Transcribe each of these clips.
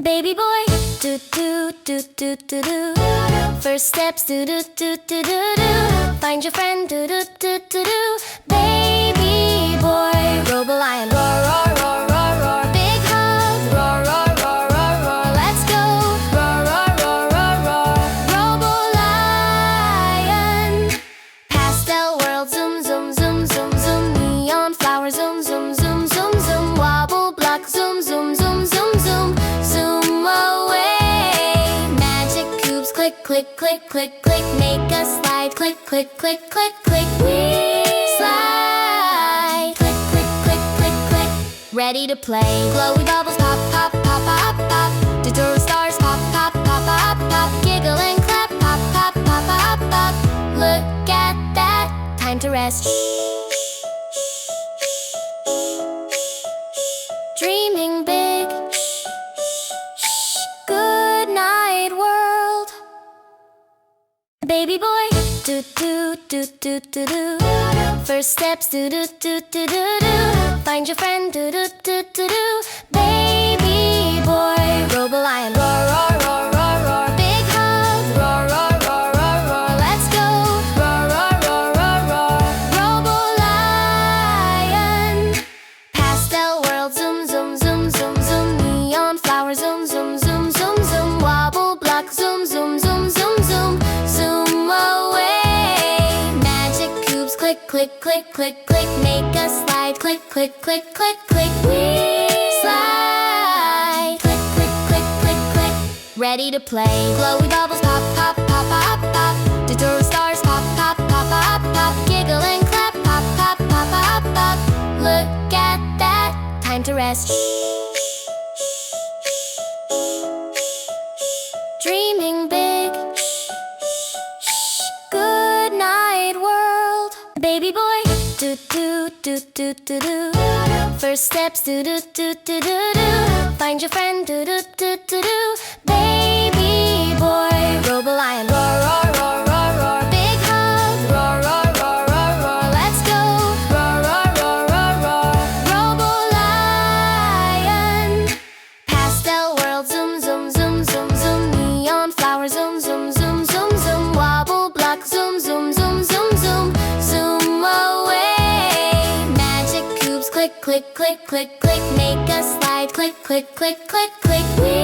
Baby boy, do do do do do do. First steps, do do do do do do. Find your friend, do do do do do. Baby boy, Robo-Lion, roar roar roar roar roar. Big hug, roar roar roar roar roar. Let's go, roar roar roar roar roar. Robo-Lion, pastel world, zoom zoom zoom zoom zoom. Neon flowers, zoom zoom zoom zoom zoom. Wobble block, zoom zoom zoom zoom zoom. Zoom away, magic cubes, click click click click click. Make a slide, click click click click click. We slide, click click click click click. Ready to play, glowy bubbles pop pop pop pop pop. Doodle stars pop pop pop pop pop. Giggle and clap pop pop pop pop pop. Look at that, time to rest. Dreaming big. Good night, world. Baby boy, do do do do do do. First steps, do do do do do do. Find your friend, do do do do do. Baby boy, Robo-Lion, roar roar roar roar roar. Big hug, roar roar roar roar roar. Let's go, roar roar roar roar roar. Robo-Lion, pastel world, zoom zoom zoom zoom zoom. Neon flowers, zoom zoom zoom zoom zoom. Wobble block, zoom zoom zoom zoom zoom. Zoom away, magic cubes, click click click click click. Make a slide, click click click click click. We slide, click click click click click. Ready to play, glowy bubbles pop pop pop pop pop. Doodle stars pop pop pop pop pop. Giggle and clap pop pop pop pop pop. Look at that, time to rest. Dreaming big. Good night, world. Baby boy, do do do do do do. First steps, do do do do do do. Find your friend, do do do do do. Baby boy, Robo-Lion, roar roar roar roar roar. Big hug, roar roar roar roar roar. Let's go, roar roar roar roar roar. Robo-Lion, pastel world, zoom zoom zoom zoom zoom. Neon flowers, zoom zoom zoom zoom zoom. Wobble block, zoom zoom zoom zoom zoom. Zoom away, magic cubes, click click click click click. Make a slide, click click click click click. We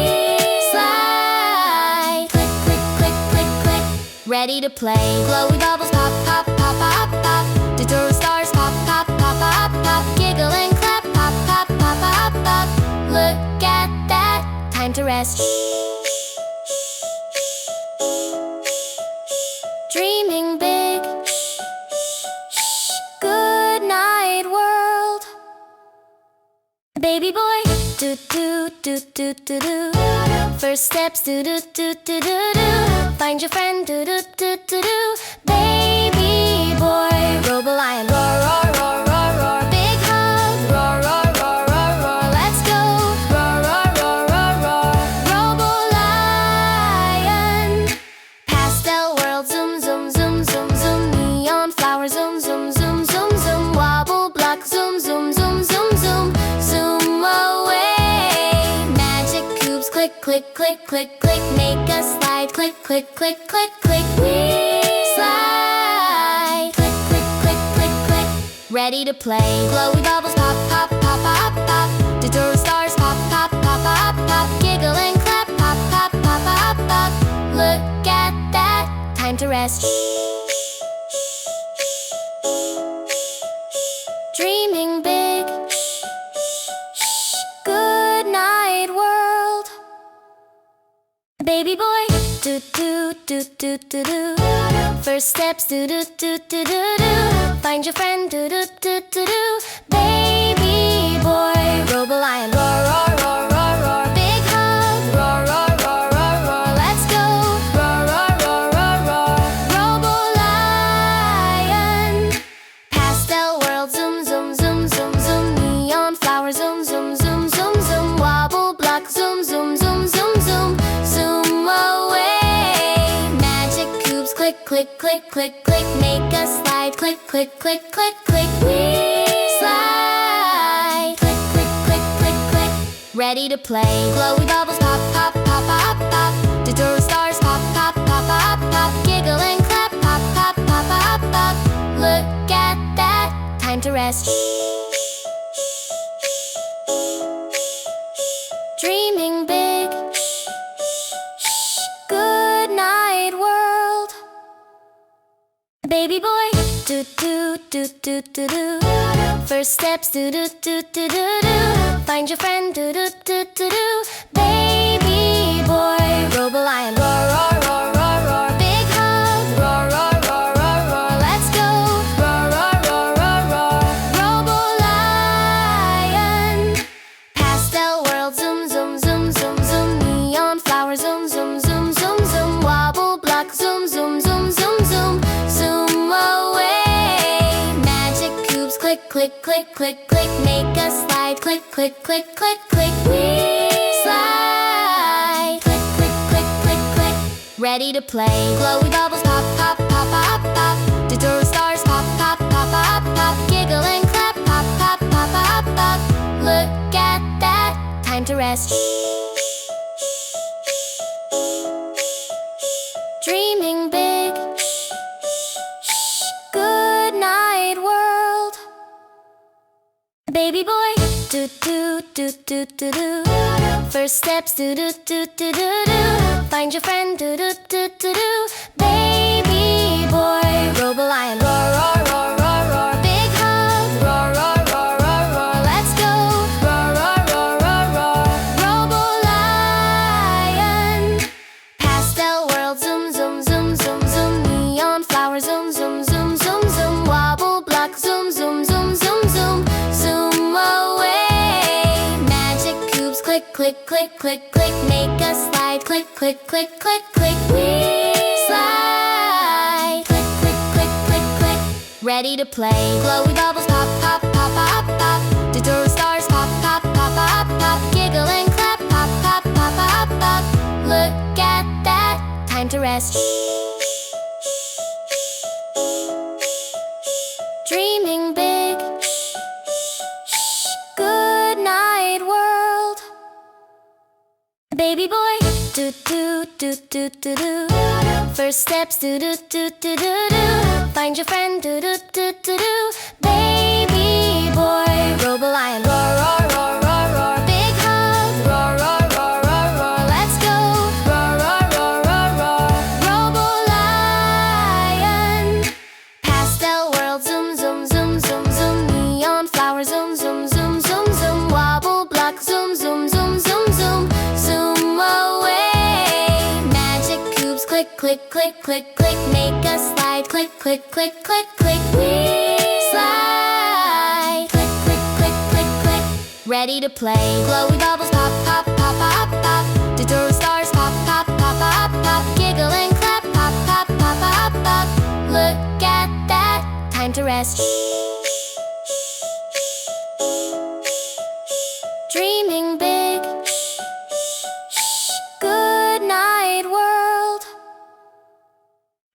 slide, click click click click click. Ready to play, glowy bubbles pop pop pop pop pop. Doodle stars pop pop pop pop pop. Giggle and clap pop pop pop pop pop. Look at that, time to rest. Dreaming big. Good night, world. Baby boy, do do do do do do. First steps, do do do do do do. Find your friend, do do do do do. Baby boy, Robo-Lion, roar roar roar roar roar. Big hug, roar roar roar roar roar. Let's go, roar roar roar roar roar. Robo-Lion, pastel world, zoom zoom zoom zoom zoom. Neon flowers, zoom zoom zoom zoom zoom. Wobble block, zoom zoom zoom zoom zoom. Zoom away, magic cubes, click click click click click. Make a slide, click click click click click. We slide, click click click click click. Ready to play, glowy bubbles pop pop pop pop pop. Doodle stars pop pop pop pop pop. Giggle and clap pop pop pop pop pop. Look at that, time to rest. Dreaming big. Good night, world. Baby boy, do do do do do do. First steps, do do do do do do. Find your friend, do do do do do. Baby boy, Robo-Lion, roar roar roar roar roar. Big hug, roar roar roar roar roar. Let's go, roar roar roar roar roar. Robo-Lion, pastel world, zoom zoom zoom zoom zoom. Neon flowers, zoom zoom zoom zoom zoom. Wobble block, zoom zoom zoom zoom zoom. Zoom away, magic cubes, click click click click click. Make a slide, click click click click click. We slide, click click click click click. Ready to play, glowy bubbles pop pop rest. Dreaming big. Good night, world. Baby boy, do do do do do do. First steps, do do do do do do. Find your friend, do do do do do. Baby boy, Robo-Lion, roar roar roar roar roar. Big hug, roar roar roar roar roar. Let's go, roar roar roar roar roar. Robo-Lion, pastel world, zoom zoom zoom zoom zoom. Neon flower, zoom zoom zoom zoom zoom. Wobble block, zoom zoom zoom zoom zoom. Zoom away, magic cubes, click click click click click. Make a slide, click click click click click. We slide, click click click click click. Ready to play, glowy bubbles pop pop pop pop pop. Doodle stars pop pop pop pop pop. Giggle and clap pop pop pop pop pop. Look at that, time to rest. Dreaming big. Good night, world. Baby boy, do do do do do do. First steps, do do do do do do. Find your friend, do do do do do. Baby boy, Robo-Lion, roar roar roar roar roar. Big hug, roar roar roar roar roar. Let's go, roar roar roar roar roar. Robo-Lion, pastel world, zoom zoom zoom zoom zoom. Neon flower, zoom zoom zoom zoom zoom. Wobble block, zoom zoom zoom zoom zoom. Zoom away, magic cubes, click click click click click. Make a slide, click click click click click. We slide, click click click click click. Ready to play, glowy bubbles pop pop pop pop pop. Doodle stars pop pop pop pop pop. Giggle and clap pop pop pop pop pop. Look at that, time to rest. Dreaming big. Good night, world. Baby boy, do do do do do do. First steps, do do do do do do. Find your friend, do do do do do. Baby boy, Robo-Lion, roar roar roar roar roar. Big hug, roar roar roar roar roar. Let's go, roar roar roar roar roar. Robo-Lion, pastel world, zoom zoom zoom zoom zoom. Neon flower, zoom zoom zoom zoom zoom. Wobble block, zoom zoom zoom zoom zoom. Zoom away, magic cubes, click click click click click. Make a slide, click click click click click. We slide, click click click click click. Ready to play, glowy bubbles pop pop pop pop pop. Doodle stars pop pop pop pop pop. Giggle and clap pop pop pop pop pop. Look at that, time to rest. Dreaming big.